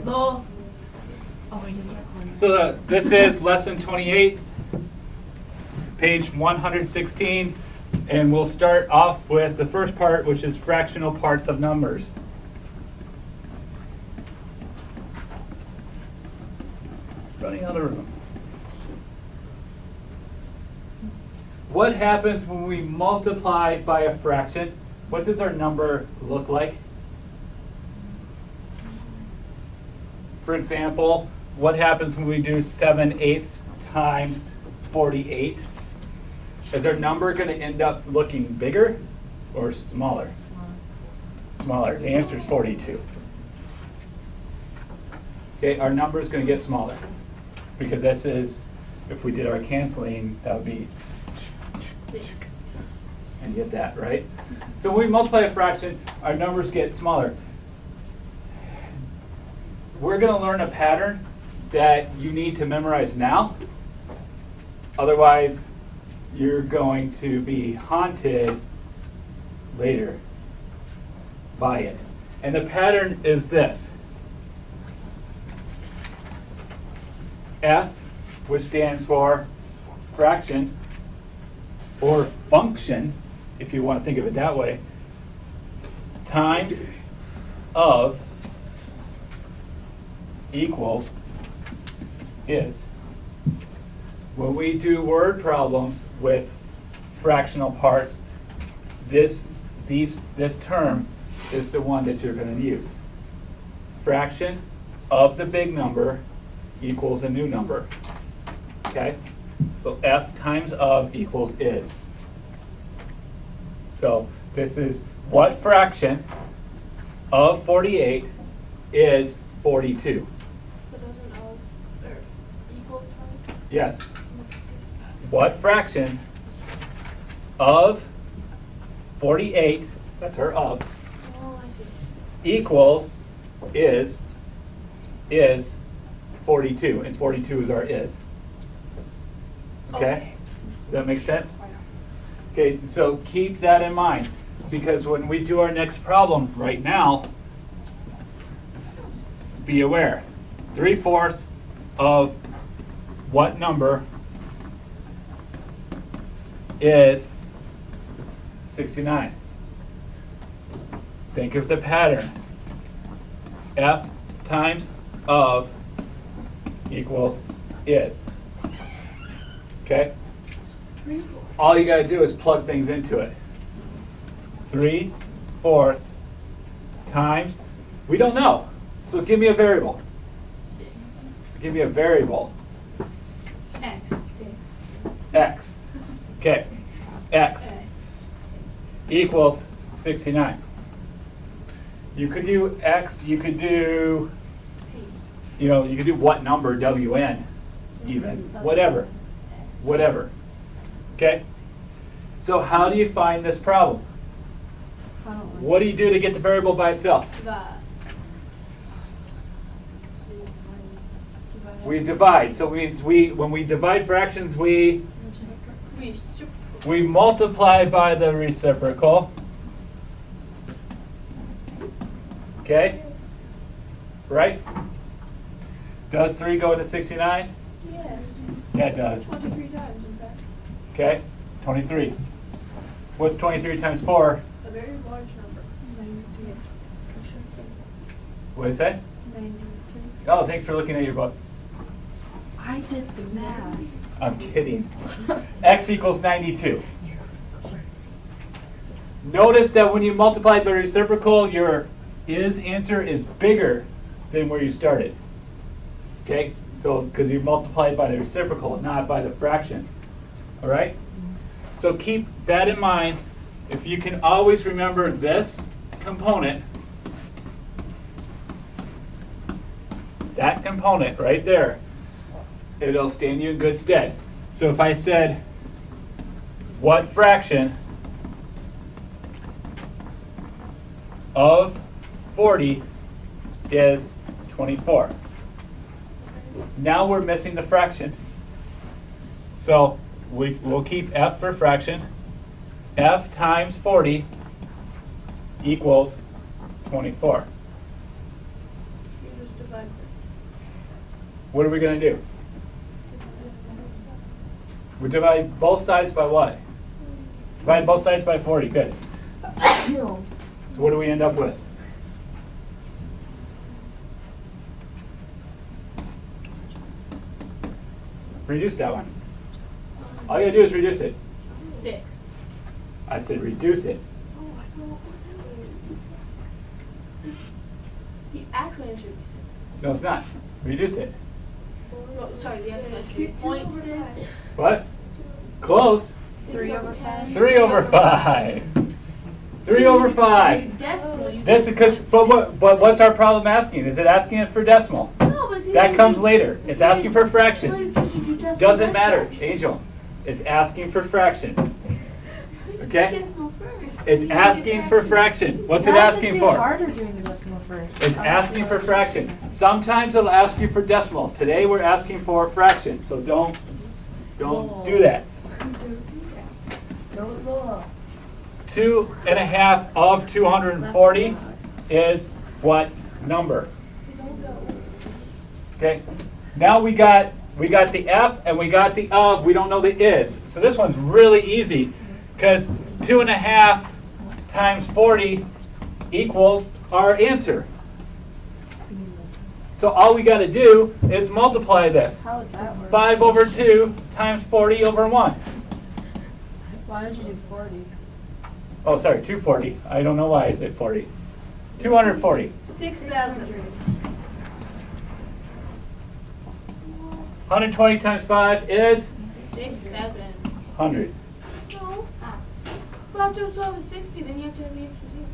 No. Oh, it is recording. So this is lesson 28, page 116, and we'll start off with the first part, which is fractional parts of numbers. Running out of room. What happens when we multiply by a fraction? What does our number look like? For example, what happens when we do 7/8 times 48? Is our number going to end up looking bigger or smaller? Smaller. The answer is 42. Okay, our number is going to get smaller because this is, if we did our canceling, that would be, and you get that, right? So when we multiply a fraction, our numbers get smaller. We're going to learn a pattern that you need to memorize now. Otherwise, you're going to be haunted later by it. And the pattern is this. F, which stands for fraction, or function, if you want to think of it that way, times of equals is. When we do word problems with fractional parts, this term is the one that you're going to use. Fraction of the big number equals a new number. Okay? So F times of equals is. So this is what fraction of 48 is 42. Yes. What fraction of 48, that's our of, equals is 42, and 42 is our is. Okay? Does that make sense? Okay, so keep that in mind, because when we do our next problem right now, be aware, 3/4 of what number is 69? Think of the pattern. F times of equals is. Okay? All you got to do is plug things into it. 3/4 times, we don't know. So give me a variable. Give me a variable. X. Okay. X equals 69. You could do X, you could do, you could do what number, WN, even. Whatever. Whatever. Okay? So how do you find this problem? What do you do to get the variable by itself? We divide. So when we divide fractions, we multiply by the reciprocal. Okay? Right? Does 3 go into 69? Yes. Yeah, it does. 23 times, in fact. Okay? 23. What's 23 times 4? A very large number. 92. What is that? 92. Oh, thanks for looking at your book. I did the math. I'm kidding. X equals 92. Notice that when you multiply by reciprocal, your is answer is bigger than where you started. Okay? So, because you multiplied by the reciprocal, not by the fraction. All right? So keep that in mind. If you can always remember this component, that component right there, it'll stand you in good stead. So if I said, what fraction of 40 is 24? Now we're missing the fraction. So we'll keep F for fraction. F times 40 equals 24. What are we going to do? We divide both sides by what? Divide both sides by 40. Good. So what do we end up with? Reduce that one. All you gotta do is reduce it. 6. I said reduce it. The actual answer should be 6. No, it's not. Reduce it. Oh, sorry, the actual answer should be 0.6. What? Close. 3 over 10. 3 over 5. 3 over 5. Decimal. This is because, but what's our problem asking? Is it asking it for decimal? No, but That comes later. It's asking for But fraction. it's just you do decimal Doesn't matter, fraction. Angel. It's asking for fraction. Okay? Decimal first. It's asking for fraction. What's it That just asking made for? it harder doing the decimal first. It's asking for fraction. Sometimes it'll ask you for decimal. Today we're asking for fraction, so don't do that. 2.5 of 240 is what number? Okay. Now we got the F and we got the of. We don't know the is. So this one's really easy because 2.5 times 40 equals our answer. So all we got to do is multiply this. How would that work? 5 over 2 times 40 over 1. Why did you do 40? Oh, sorry, 240. I don't know why I said 40. 240. 6,000. 120 times 5 is 6,000. 100. No. But after 12 is 60, then you have to have the extra 0.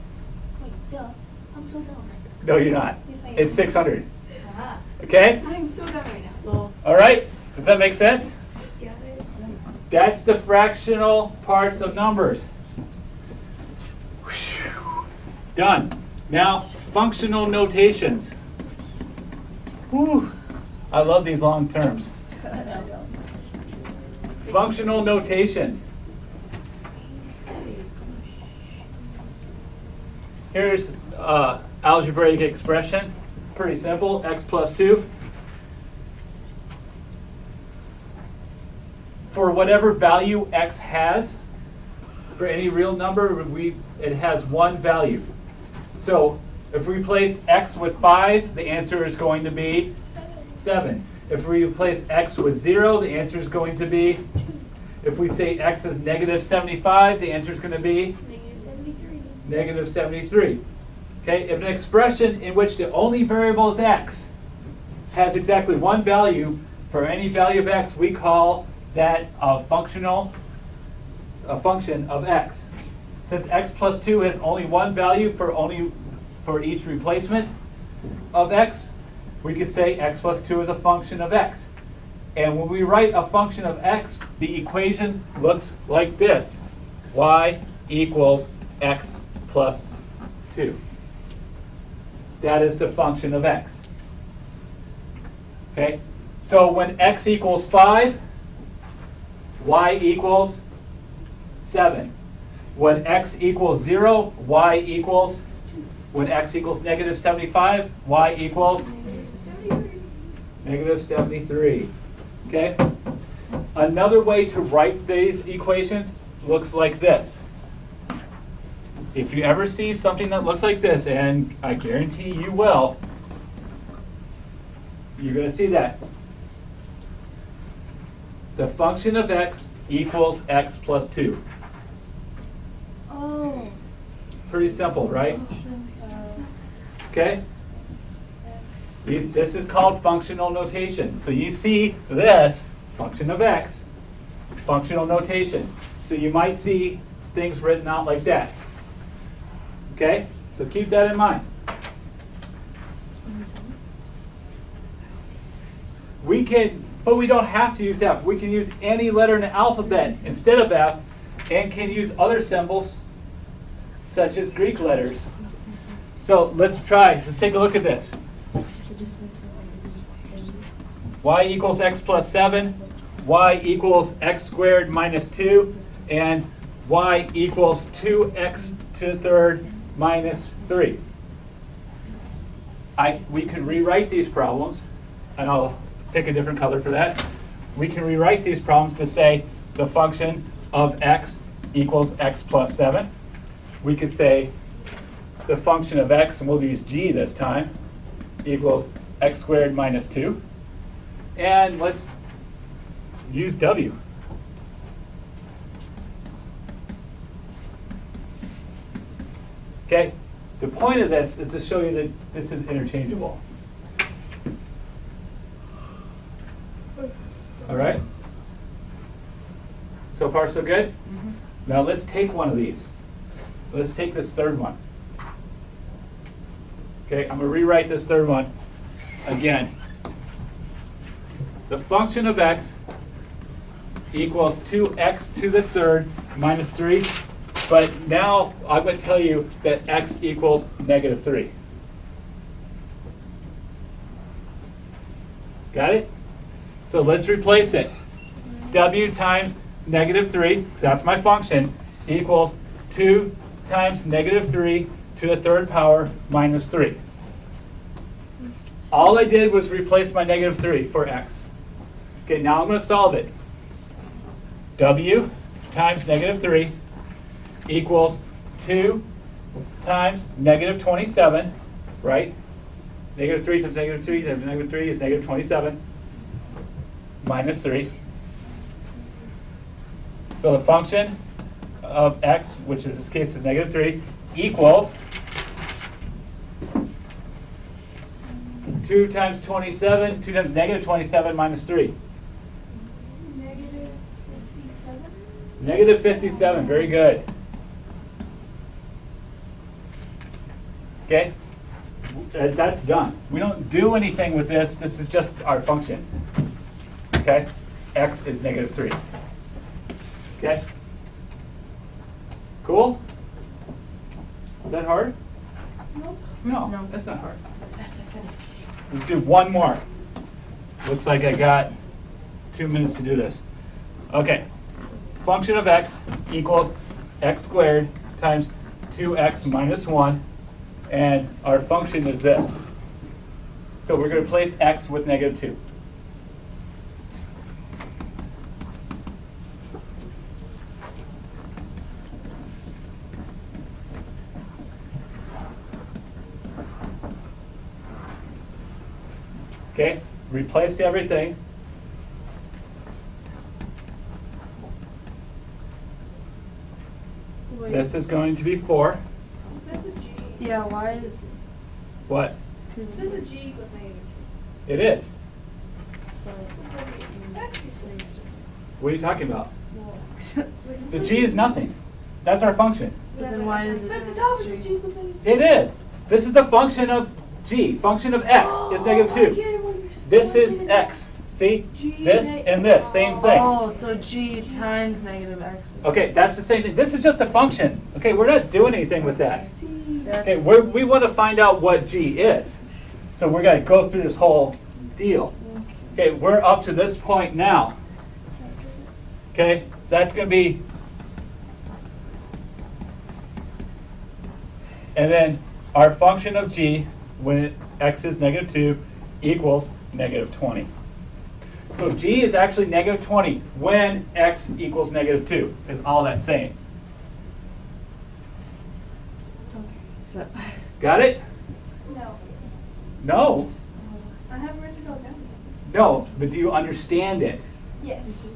Wait, duh. I'm so dumb. No, you're not. Yes, I am. It's 600. Aha. Okay? I am so dumb right now. All right? Does that make sense? Got it. That's the fractional parts of numbers. Whew. Done. Now, functional notations. Whew. I love these long terms. Functional notations. Here's algebraic expression. Pretty simple. X plus 2. For whatever value x has, for any real number, it has one value. So if we replace x with 5, the answer is going to be 7. If we replace x with 0, the answer is going to be, if we say x is negative 75, the answer is going to be negative 73. Okay, if an expression in which the only variable is x has exactly one value, for any value of x, we call that a function of x. Since x plus 2 has only one value for each replacement of x, we could say x plus 2 is a function of x. And when we write a function of x, the equation looks like this. Y equals x plus 2. That is the function of x. Okay? So when x equals 5, y equals 7. When x equals 0, y equals, when x equals negative 75, y equals negative 73. Okay? Another way to write these equations looks like this. If you ever see something that looks like this, and I guarantee you will, you're going to see that. The function of x equals x plus 2. Oh. Pretty simple, right? Okay? This is called functional notation. So you see this, function of x, functional notation. So you might see things written out like that. Okay? So keep that in mind. But we don't have to use F. We can use any letter in the alphabet instead of F, and can use other symbols, such as Greek letters. So let's try. Let's take a look at this. Y equals x plus 7, y equals x squared minus 2, and y equals 2x to the third minus 3. we could rewrite these problems, and I'll pick a different color for that. We can rewrite these problems to say the function of x equals x plus 7. We could say the function of x, and we'll use g this time, equals x squared minus 2. And let's use w. Okay, the point of this is to show you that this is interchangeable. All right? So far, so good? Mm-hmm. Now let's take one of these. Let's take this third one. Okay, I'm going to rewrite this third one again. The function of x equals 2x to the third minus 3. But now I'm going to tell you that x equals negative 3. Got it? So let's replace it. W times negative 3, because that's my function, equals 2 times negative 3 to the third power minus 3. All I did was replace my negative 3 for x. Okay, now I'm going to solve it. W times negative 3 equals 2 times negative 27, right? Negative 3 times negative 3 times negative 3 is negative 27 minus 3. So the function of x, which in this case is negative 3, equals 2 times 27, 2 times negative 27 minus 3. Negative 57? Negative 57, very good. Okay, that's done. We don't do anything with this. This is just our function. Okay, x is negative 3. Okay, cool? Is that hard? Nope. No, No. that's not hard. Yes, I finished. Let's do one more. Looks like I got 2 minutes to do this. Okay, function of x equals x squared times 2x minus 1. And our function is this. So we're going to replace x with negative 2. Okay, replaced everything. Wait. This is going to be 4. Is this a G? Yeah, why is... What? Because Is this a G with negative? It is. Actually, What are you talking about? Well, The g is nothing. That's our function. But then why is it But the top is a G? G with negative. It is. This is the function of g. Function of x is negative 2. This is x. See? This and this, same thing. Oh, so G times negative x. is- Okay, that's the same thing. This is just a function. Okay, we're not doing anything with that. That's- Okay, we want to find out what g is. So we're going to go through this whole deal. Okay, we're up to this point now. Okay, so that's going to be, and then our function of g, when x is negative 2, equals negative 20. So g is actually negative 20 when x equals negative 2, is all that's saying. Okay, so... Got it? No. No? I haven't written it all down yet. No, but do you understand it? Yes.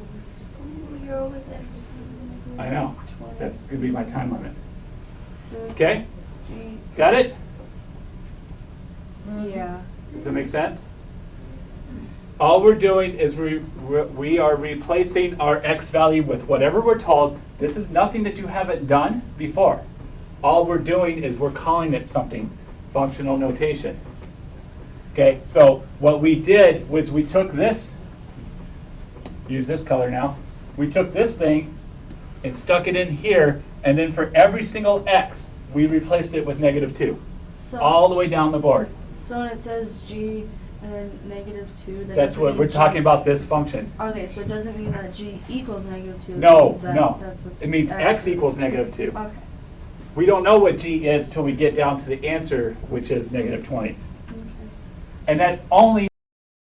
You're always interested. I know. That's going to be my time limit. So Okay? G... Got it? Yeah. Does that make sense? All we're doing is we are replacing our x value with whatever we're told. This is nothing that you haven't done before. All we're doing is we're calling it something, functional notation. Okay, so what we did was we took this, use this color now, we took this thing and stuck it in here, and then for every single x, we replaced it with negative 2, So, all the way down the board. so when it says G and then negative 2, that That's doesn't what mean we're G- talking about, this function. Okay, so it doesn't mean that G equals negative 2. It No, means that no. That's what It means x is. equals negative 2. Okay. We don't know what g is till we get down to the answer, which is negative 20. Okay. And that's only